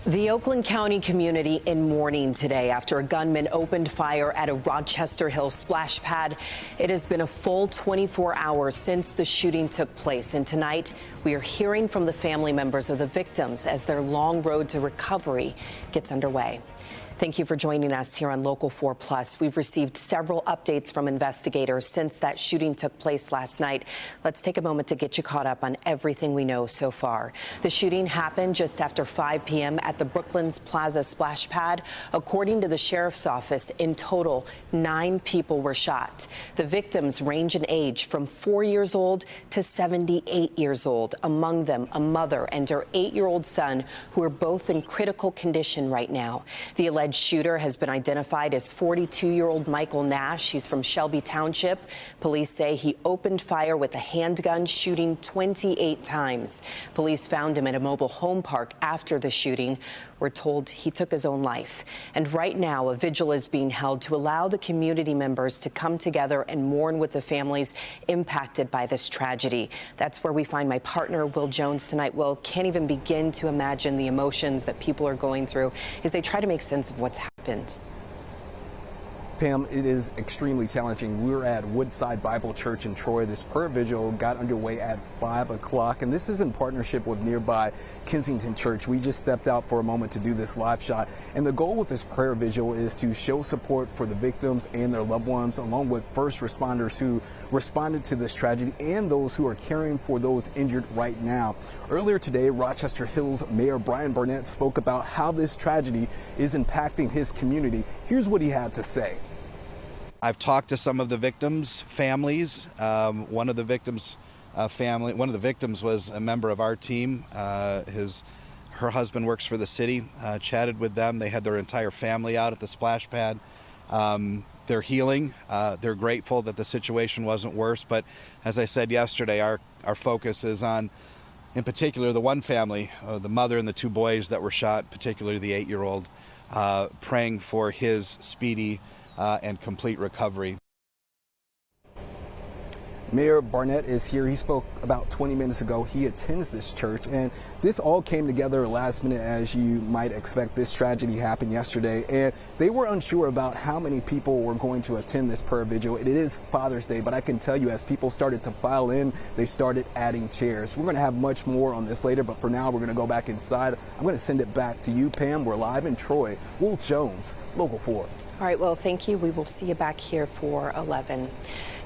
The Oakland County community in mourning today after a gunman opened fire at a Rochester Hills splash pad. It has been a full 24 hours since the shooting took place, and tonight we are hearing from the family members of the victims as their long road to recovery gets underway. Thank you for joining us here on Local 4 Plus. We've received several updates from investigators since that shooting took place last night. Let's take a moment to get you caught up on everything we know so far. The shooting happened just after 5 p.m. at the Brooklands Plaza Splash Pad. According to the sheriff's office, in total, 9 people were shot. The victims range in age from 4 years old to 78 years old, among them a mother and her 8-year-old son, who are both in critical condition right now. The alleged shooter has been identified as 42-year-old Michael Nash. He's from Shelby Township. Police say he opened fire with a handgun, shooting 28 times. Police found him at a mobile home park after the shooting. We're told he took his own life. And right now, a vigil is being held to allow the community members to come together and mourn with the families impacted by this tragedy. That's where we find my partner, Will Jones, tonight. Will, can't even begin to imagine the emotions that people are going through as they try to make sense of what's happened. Pam, it is extremely challenging. We're at Woodside Bible Church in Troy. This prayer vigil got underway at 5 o'clock, and this is in partnership with nearby Kensington Church. We just stepped out for a moment to do this live shot, and the goal with this prayer vigil is to show support for the victims and their loved ones, along with first responders who responded to this tragedy and those who are caring for those injured right now. Earlier today, Rochester Hills Mayor Brian Barnett spoke about how this tragedy is impacting his community. Here's what he had to say. I've talked to some of the victims' families. One of the victims' was a member of our team. Her husband works for the city. Chatted with them. They had their entire family out at the splash pad. They're healing. They're grateful that the situation wasn't worse. But as I said yesterday, our focus is on, in particular, the one family, the mother and the 2 boys that were shot, particularly the 8-year-old, praying for his speedy and complete recovery. Mayor Barnett is here. He spoke about 20 minutes ago. He attends this church, and this all came together last minute, as you might expect. This tragedy happened yesterday, and they were unsure about how many people were going to attend this prayer vigil. It is Father's Day, but I can tell you, as people started to file in, they started adding chairs. We're going to have much more on this later, but for now, we're going to go back inside. I'm going to send it back to you, Pam. We're live in Troy. Will Jones, Local 4. All right, well, thank you. We will see you back here for 11.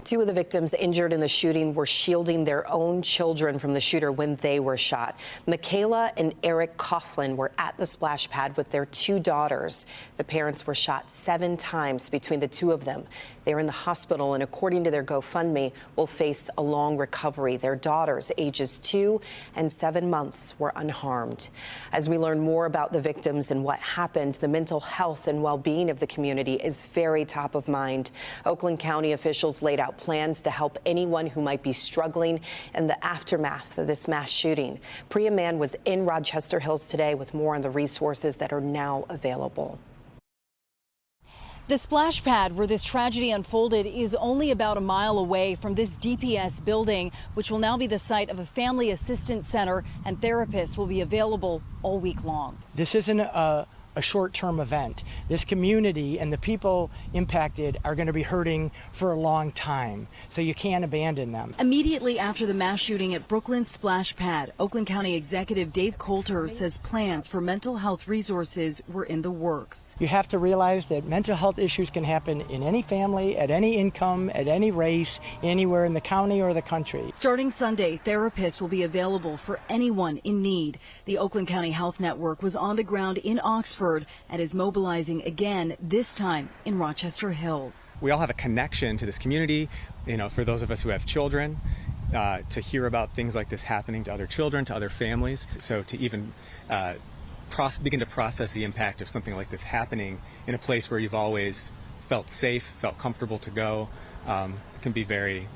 2 of the victims injured in the shooting were shielding their own children from the shooter when they were shot. Michaela and Eric Coughlin were at the splash pad with their 2 daughters. The parents were shot 7 times between the 2 of them. They're in the hospital, and according to their GoFundMe, will face a long recovery. Their daughters, ages 2 and 7 months, were unharmed. As we learn more about the victims and what happened, the mental health and well-being of the community is very top of mind. Oakland County officials laid out plans to help anyone who might be struggling in the aftermath of this mass shooting. Priya Mann was in Rochester Hills today with more on the resources that are now available. The splash pad where this tragedy unfolded is only about a mile away from this DPS building, which will now be the site of a family assistance center, and therapists will be available all week long. This isn't a short-term event. This community and the people impacted are going to be hurting for a long time, so you can't abandon them. Immediately after the mass shooting at Brooklands Splash Pad, Oakland County Executive Dave Coulter says plans for mental health resources were in the works. You have to realize that mental health issues can happen in any family, at any income, at any race, anywhere in the county or the country. Starting Sunday, therapists will be available for anyone in need. The Oakland County Health Network was on the ground in Oxford and is mobilizing again, this time in Rochester Hills. We all have a connection to this community, for those of us who have children, to hear about things like this happening to other children, to other families. So to even begin to process the impact of something like this happening in a place where you've always felt safe, felt comfortable to go, can be very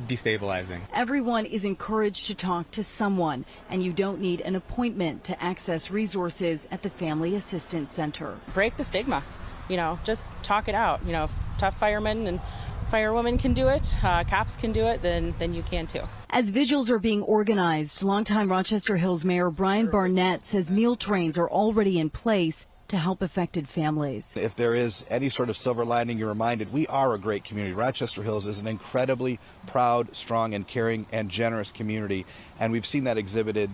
destabilizing. Everyone is encouraged to talk to someone, and you don't need an appointment to access resources at the Family Assistance Center. Break the stigma, just talk it out. If tough firemen and firewomen can do it, cops can do it, then you can too. As vigils are being organized, longtime Rochester Hills Mayor Brian Barnett says meal trains are already in place to help affected families. If there is any sort of silver lining, you're reminded we are a great community. Rochester Hills is an incredibly proud, strong, and caring and generous community, and we've seen that exhibited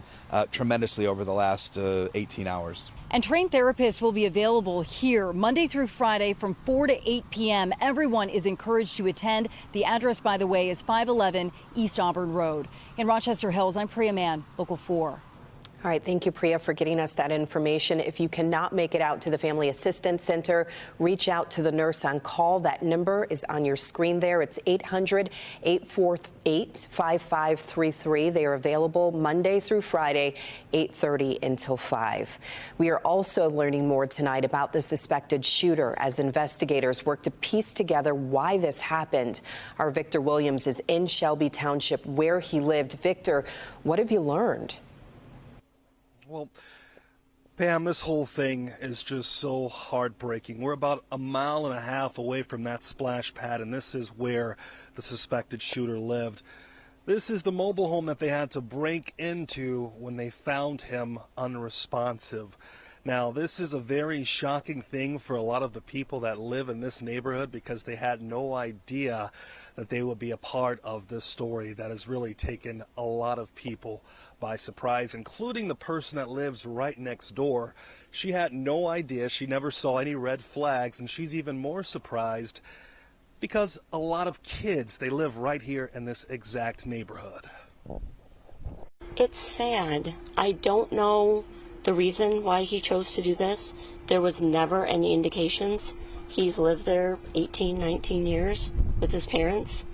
tremendously over the last 18 hours. And trained therapists will be available here Monday through Friday from 4 to 8 p.m. Everyone is encouraged to attend. The address, by the way, is 511 East Auburn Road. In Rochester Hills, I'm Priya Mann, Local 4. All right, thank you, Priya, for getting us that information. If you cannot make it out to the Family Assistance Center, reach out to the nurse on call. That number is on your screen there. It's 800-848-5533. They are available Monday through Friday, 8:30 until 5. We are also learning more tonight about the suspected shooter as investigators work to piece together why this happened. Our Victor Williams is in Shelby Township where he lived. Victor, what have you learned? Well, Pam, this whole thing is just so heartbreaking. We're about a mile and a half away from that splash pad, and this is where the suspected shooter lived. This is the mobile home that they had to break into when they found him unresponsive. Now, this is a very shocking thing for a lot of the people that live in this neighborhood because they had no idea that they would be a part of this story that has really taken a lot of people by surprise, including the person that lives right next door. She had no idea. She never saw any red flags, and she's even more surprised because a lot of kids, they live right here in this exact neighborhood. It's sad. I don't know the reason why he chose to do this. There was never any indications. He's lived there 18, 19 years with his parents,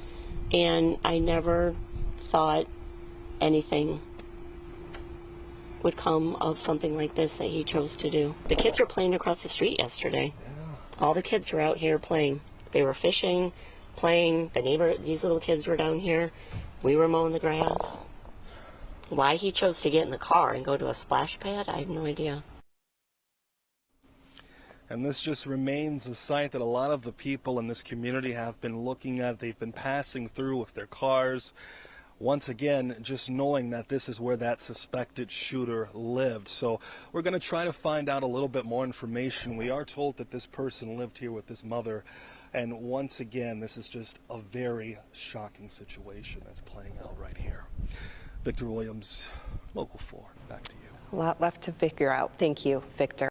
and I never thought anything would come of something like this that he chose to do. The kids were playing across the street yesterday. All the kids were out here playing. They were fishing, playing. These little kids were down here. We were mowing the grass. Why he chose to get in the car and go to a splash pad, I have no idea. And this just remains a site that a lot of the people in this community have been looking at. They've been passing through with their cars. Once again, just knowing that this is where that suspected shooter lived. So we're going to try to find out a little bit more information. We are told that this person lived here with his mother. And once again, this is just a very shocking situation that's playing out right here. Victor Williams, Local 4, back to you. A lot left to figure out. Thank you, Victor.